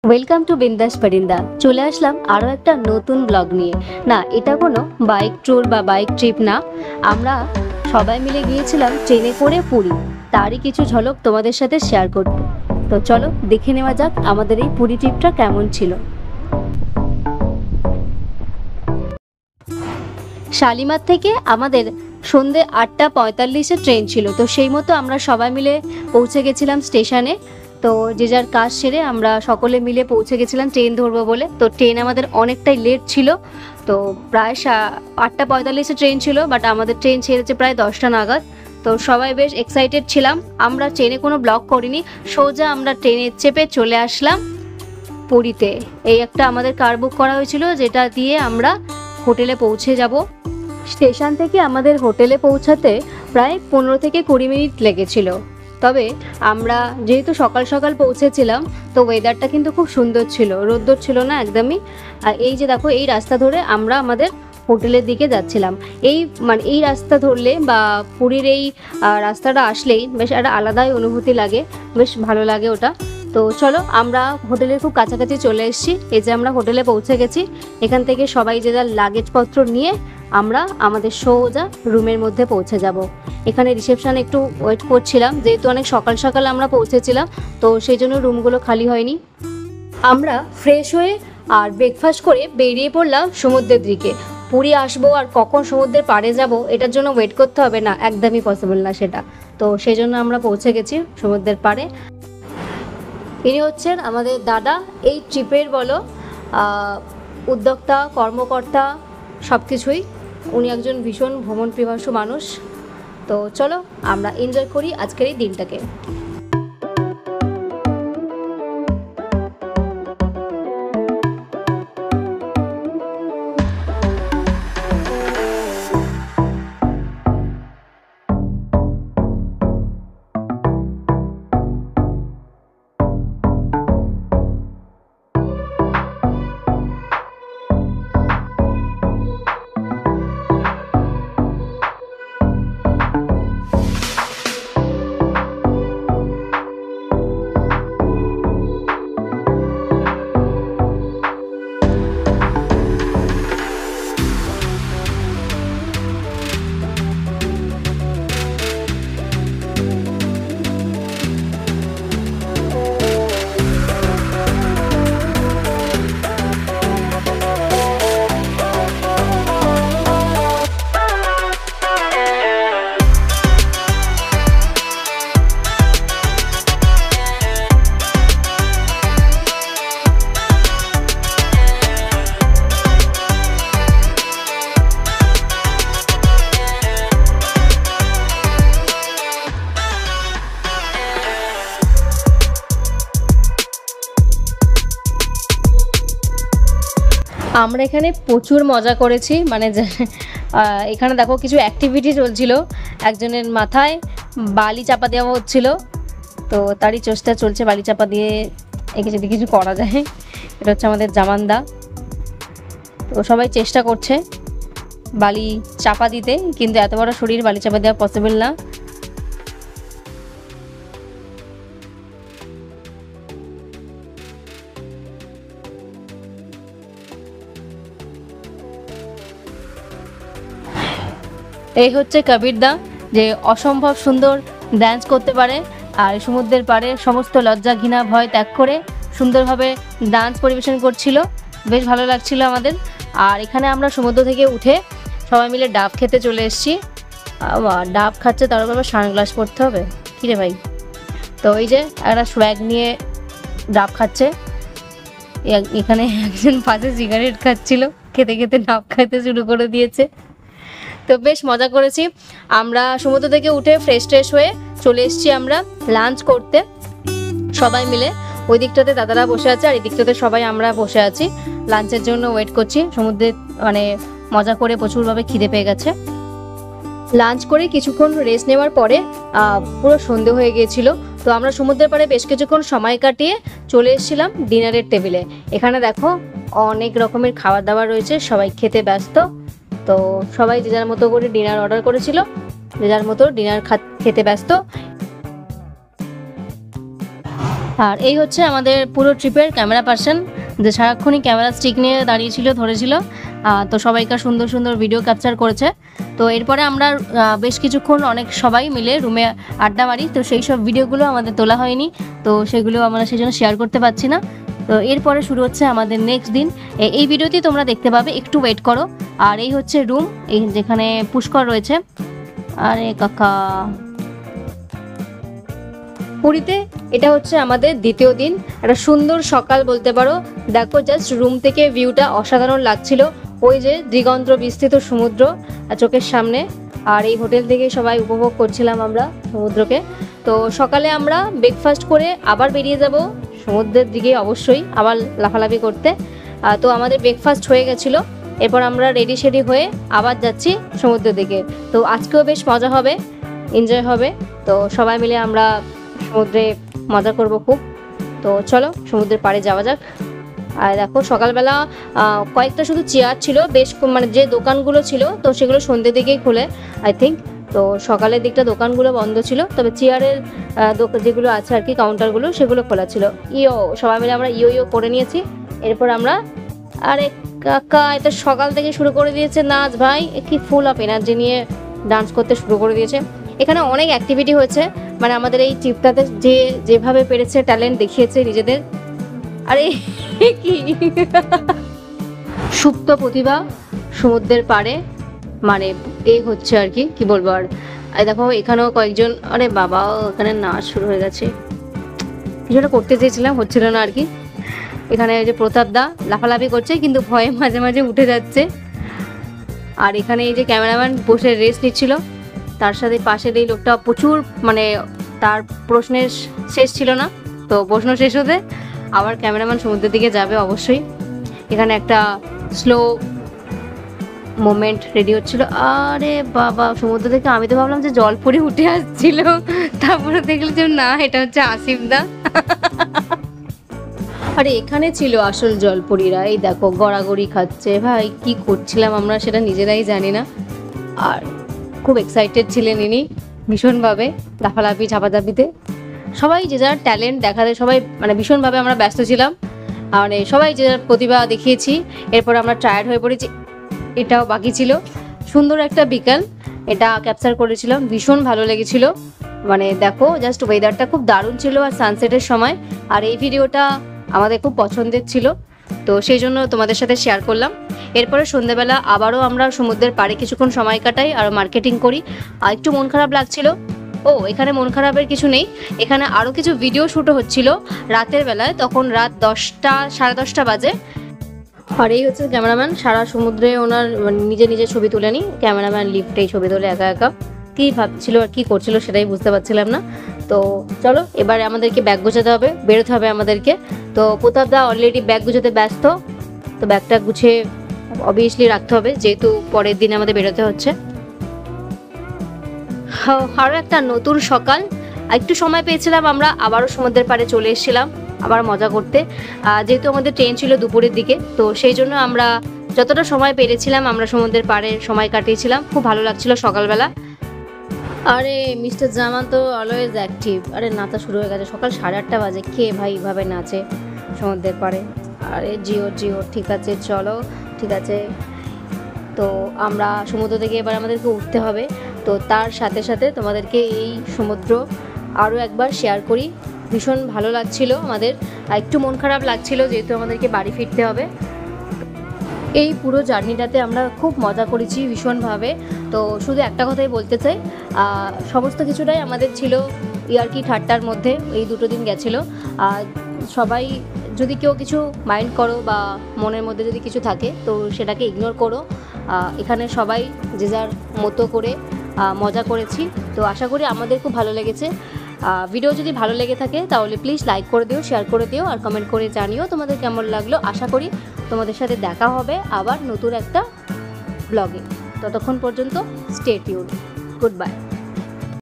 Welcome to বিন্দাস পরিন্দা। চলে আসলাম আরও একটা নতুন ব্লগ নিয়ে। না, এটা কোনো বাইক ট্যুর বা বাইক ট্রিপ না, আমরা সবাই মিলে গিয়েছিলাম ট্রেনে করে পুরী। তারই কিছু ঝলক তোমাদের সাথে শেয়ার করতে। তো চলো দেখে নেওয়া যাক আমাদের এই পুরী ট্রিপটা কেমন ছিল। শালিমার থেকে আমাদের সন্ধে 8:45 ট্রেন ছিল, তো সেই মতো আমরা সবাই মিলে পৌঁছে গেছিলাম স্টেশনে। তো যে যার কাজ সেরে আমরা সকলে মিলে পৌঁছে গেছিলাম ট্রেন ধরবো বলে। তো ট্রেন আমাদের অনেকটাই লেট ছিল, তো প্রায় 8:45 ট্রেন ছিল, বাট আমাদের ট্রেন ছেড়েছে প্রায় 10টা নাগাদ। তো সবাই বেশ এক্সাইটেড ছিলাম। আমরা ট্রেনে কোনো ব্লগ করিনি, সোজা আমরা ট্রেনে চেপে চলে আসলাম পুরীতে। এই একটা আমাদের কার বুক করা হয়েছিল, যেটা দিয়ে আমরা হোটেলে পৌঁছে যাব। স্টেশন থেকে আমাদের হোটেলে পৌঁছাতে প্রায় 15 থেকে 20 মিনিট লেগেছিল। তবে আমরা যেহেতু সকাল সকাল পৌঁছেছিলাম, তো ওয়েদারটা কিন্তু খুব সুন্দর ছিল, রোদ্দুর ছিল না একদমই। আর এই যে দেখো, এই রাস্তা ধরে আমরা আমাদের হোটেলের দিকে যাচ্ছিলাম। এই রাস্তা ধরলে বা পুরীর এই রাস্তাটা আসলেই বেশ একটা আলাদাই অনুভূতি লাগে, বেশ ভালো লাগে ওটা। তো চলো, আমরা হোটেলের খুব কাছাকাছি চলে এসেছি। এই যে আমরা হোটেলে পৌঁছে গেছি। এখান থেকে সবাই যে যার লাগেজপত্র নিয়ে আমরা আমাদের সোজা রুমের মধ্যে পৌঁছে যাব। এখানে রিসেপশানে একটু ওয়েট করছিলাম, যেহেতু অনেক সকাল সকাল আমরা পৌঁছেছিলাম, তো সেই জন্য রুমগুলো খালি হয়নি। আমরা ফ্রেশ হয়ে আর ব্রেকফাস্ট করে বেরিয়ে পড়লাম সমুদ্রের দিকে। পুরী আসবো আর কখন সমুদ্রের পাড়ে যাব এটার জন্য ওয়েট করতে হবে না, একদমই পসিবল না সেটা। তো সেই জন্য আমরা পৌঁছে গেছি সমুদ্রের পাড়ে। ইনি হচ্ছেন আমাদের দাদা, এই ট্রিপের বলো উদ্যোক্তা, কর্মকর্তা, সব কিছুই। উনি একজন ভীষণ ভ্রমণ পিপাসু মানুষ। তো চলো আমরা এনজয় করি আজকের এই দিনটাকে। আমরা এখানে প্রচুর মজা করেছি, এখানে দেখো কিছু অ্যাক্টিভিটি চলছিল। একজনের মাথায় বালি চাপা দেওয়া হচ্ছিল, তো তারই চেষ্টা চলছে বালি চাপা দিয়ে একে যদি কিছু করা যায়। এটা হচ্ছে আমাদের জামানদা, তো সবাই চেষ্টা করছে বালি চাপা দিতে, কিন্তু এত বড় শরীর বালি চাপা দেওয়া পসিবল না। এই হচ্ছে কবিরদা, যে অসম্ভব সুন্দর ডান্স করতে পারে, আর সমুদ্রের পাড়ে সমস্ত লজ্জা ঘৃণা ভয় ত্যাগ করে সুন্দরভাবে ডান্স পরিবেশন করছিল, বেশ ভালো লাগছিল আমাদের। আর এখানে আমরা সমুদ্র থেকে উঠে সবাই মিলে ডাব খেতে চলে এসেছি। ডাব খাচ্ছে, তার উপর আবার সানগ্লাস পরতে হবে, কিরে ভাই। তো এই যে একটা সোয়াগ নিয়ে ডাব খাচ্ছে। এখানে একজন পাশে সিগারেট খাচ্ছিল, খেতে খেতে ডাব খাইতে শুরু করে দিয়েছে। তো বেশ মজা করেছি। আমরা সমুদ্র থেকে উঠে ফ্রেশ হয়ে চলে এসেছি আমরা লাঞ্চ করতে সবাই মিলে। ওই দিকটাতে দাদারা বসে আছে আর এই দিকটাতে সবাই আমরা বসে আছি, লাঞ্চের জন্য ওয়েট করছি। সমুদ্রে মজা করে প্রচুরভাবে খিদে পেয়ে গেছে। লাঞ্চ করে কিছুক্ষণ রেস্ট নেওয়ার পরে পুরো সন্ধে হয়ে গিয়েছিল, তো আমরা সমুদ্রের পাড়ে বেশ কিছুক্ষণ সময় কাটিয়ে চলে এসেছিলাম ডিনারের টেবিলে। এখানে দেখো অনেক রকমের খাবার দাবার রয়েছে, সবাই খেতে ব্যস্ত। তো সবাই যে যার মতো করে ডিনার অর্ডার করেছিল, যে যার মতো ডিনার খেতে ব্যস্ত। আর এই হচ্ছে আমাদের পুরো ট্রিপের ক্যামেরা পার্সন, যে সারাক্ষণই ক্যামেরা স্টিক নিয়ে দাঁড়িয়েছিল, ধরেছিল। তো সবাইকার সুন্দর সুন্দর ভিডিও ক্যাপচার করেছে। তো এরপরে আমরা বেশ কিছুক্ষণ অনেক সবাই মিলে রুমে আড্ডা মারি। তো সেই সব ভিডিওগুলো আমাদের তোলা হয়নি, তো সেগুলো আমরা সেই জন্য শেয়ার করতে পারছি না। তো এরপরে শুরু হচ্ছে আমাদের নেক্সট দিন। এই ভিডিওতেই তোমরা দেখতে পাবে, একটু ওয়েট করো। আর এই হচ্ছে রুম, এই যেখানে পুষ্কর রয়েছে। আরে কাকা, পুরীতে এটা হচ্ছে আমাদের দ্বিতীয় দিন। একটা সুন্দর সকাল বলতে পারো। দেখো জাস্ট রুম থেকে ভিউটা অসাধারণ লাগছিল। ওই যে দিগন্ত বিস্তৃত সমুদ্র চোখের সামনে, আর এই হোটেল থেকে সবাই উপভোগ করছিলাম আমরা সমুদ্রকে। তো সকালে আমরা ব্রেকফাস্ট করে আবার বেরিয়ে যাব সমুদ্রের দিকে, অবশ্যই আবার লাফালাফি করতে। তো আমাদের ব্রেকফাস্ট হয়ে গেছিলো। এরপর আমরা রেডি শেডি হয়ে আবার যাচ্ছি সমুদ্রের দিকে। তো আজকেও বেশ মজা হবে, এনজয় হবে। তো সবাই মিলে আমরা সমুদ্রে মজা করব খুব। তো চলো সমুদ্রের পাড়ে যাওয়া যাক। আর দেখো সকালবেলা কয়েকটা শুধু চেয়ার ছিল, বেশ মানে যে দোকানগুলো ছিল তো সেগুলো সন্ধ্যের দিকেই খুলে আই থিঙ্ক। তো সকালের দিকটা দোকানগুলো বন্ধ ছিল, তবে চেয়ারের যেগুলো আছে আর কি কাউন্টারগুলো সেগুলো খোলা ছিল। সবাই মিলে আমরা ইয়ো করে নিয়েছি। এরপর আমরা, আরে কাকা এটা সকাল থেকে শুরু করে দিয়েছে নাচ ভাই, কি ফুল অফ এনার্জি নিয়ে ডান্স করতে শুরু করে দিয়েছে। এখানে অনেক অ্যাক্টিভিটি হয়েছে, মানে আমাদের এই ট্রিপটাতে যেভাবে পেরেছে ট্যালেন্ট দেখিয়েছে নিজেদের। আরে কি সুপ্ত প্রতিভা সমুদ্রের পাড়ে, মানে এই হচ্ছে আর কি বলবো। আর দেখো এখানেও কয়েকজন, আরে বাবা এখানে নাচ শুরু হয়ে গেছে। কিছুটা করতে চেয়েছিলাম, হচ্ছিল না আর কি। এখানে যে প্রতাপ দা লাফালাফি করছে, কিন্তু ভয়ে মাঝে মাঝে উঠে যাচ্ছে। আর এখানে এই যে ক্যামেরাম্যান বসে রেস্ট নিচ্ছিল, তার সাথে পাশের এই লোকটা প্রচুর, মানে তার প্রশ্নের শেষ ছিল না। তো প্রশ্ন শেষ হতে আবার ক্যামেরাম্যান সমুদ্রের দিকে যাবে অবশ্যই। এখানে একটা স্লো মোমেন্ট রেডি হচ্ছিল। আরে বাবা সমুদ্র থেকে আমি তো ভাবলাম যে জল পড়ে উঠে আসছিল, তারপরে দেখলে যে না এটা হচ্ছে আসিফ দা। আরে এখানে ছিল আসল জলপরীরা, এই দেখো গড়াগড়ি খাচ্ছে। ভাই কি করছিলাম আমরা সেটা নিজেরাই জানি না। আর খুব এক্সাইটেড ছিলেন ইনি ভীষণভাবে, লাফালাফি ঝাপাঝাপিতে। সবাই যে যার ট্যালেন্ট দেখাতে সবাই মানে ভীষণভাবে আমরা ব্যস্ত ছিলাম। মানে সবাই যে যার প্রতিভা দেখিয়েছি। এরপর আমরা টায়ার্ড হয়ে পড়েছি, এটাও বাকি ছিল। সুন্দর একটা বিকাল এটা ক্যাপচার করেছিলাম, ভীষণ ভালো লেগেছিল। মানে দেখো জাস্ট ওয়েদারটা খুব দারুণ ছিল আর সানসেটের সময়। আর এই ভিডিওটা আমাদের খুব পছন্দের ছিল, তো সেই জন্য তোমাদের সাথে শেয়ার করলাম। এরপরে সন্ধ্যেবেলা আবারও আমরা সমুদ্রের পাড়ে কিছুক্ষণ সময় কাটাই আর মার্কেটিং করি। আর একটু মন খারাপ লাগছিল। এখানে মন খারাপের কিছু নেই, এখানে আরও কিছু ভিডিও শ্যুটও হচ্ছিল রাতের বেলায়। তখন রাত 10টা সাড়ে 10টা বাজে। আর এই হচ্ছে ক্যামেরাম্যান, সারা সমুদ্রে ওনার নিজে ছবি তুলে নি। ক্যামেরাম্যান লিফটেই ছবি তোলে একা একা। কী ভাবছিল আর কী করছিল সেটাই বুঝতে পারছিলাম না। তো চলো এবারে আমাদেরকে ব্যাগ গোছাতে হবে, বেরোতে হবে আমাদেরকে। তো প্রতাপ দা অলরেডি ব্যাগ গুছাতে ব্যস্ত। তো ব্যাগটা গুছিয়ে অবভিয়াসলি রাখতে হবে, যেহেতু পরের দিন আমাদের বেরোতে হচ্ছে। আরও একটা নতুন সকাল, একটু সময় পেয়েছিলাম আমরা আবারও সমুদ্রের পাড়ে চলে এসেছিলাম আবার মজা করতে। যেহেতু আমাদের ট্রেন ছিল দুপুরের দিকে, তো সেই জন্য আমরা যতটা সময় পেরেছিলাম আমরা সমুদ্রের পাড়ে সময় কাটিয়েছিলাম। খুব ভালো লাগছিল সকালবেলা। আরে মিস্টার জামান তো অলওয়েজ অ্যাক্টিভ। আরে নাচা শুরু হয়ে গেছে, সকাল 8:30 বাজে, কে ভাই এইভাবে নাচে সমুদ্রের পাড়ে। আরে জিও ঠিক আছে, চলো ঠিক আছে। তো আমরা সমুদ্র থেকে এবার আমাদেরকে উঠতে হবে। তো তার সাথে সাথে তোমাদেরকে এই সমুদ্র আরও একবার শেয়ার করি। ভীষণ ভালো লাগছিল আমাদের, একটু মন খারাপ লাগছিল যেহেতু আমাদেরকে বাড়ি ফিরতে হবে। এই পুরো জার্নিটাতে আমরা খুব মজা করেছি ভীষণভাবে। তো শুধু একটা কথাই বলতে চাই, সমস্ত কিছুটাই আমাদের ছিল ইয়ার্কি ঠাট্টার মধ্যে। এই দুটো দিন গেছিলো। সবাই যদি কেউ কিছু মাইন্ড করো বা মনের মধ্যে যদি কিছু থাকে তো সেটাকে ইগনোর করো। এখানে সবাই যে যার মতো করে মজা করেছি। তো আশা করি আমাদের খুব ভালো লেগেছে। ভিডিও যদি ভালো লেগে থাকে তাহলে প্লিজ লাইক করে দিও, শেয়ার করে দিও আর কমেন্ট করে জানিও তোমাদের কেমন লাগলো। আশা করি তোমাদের সাথে দেখা হবে আবার নতুন একটা ব্লগে। ততক্ষণ পর্যন্ত স্টে টিউনড। Good bye.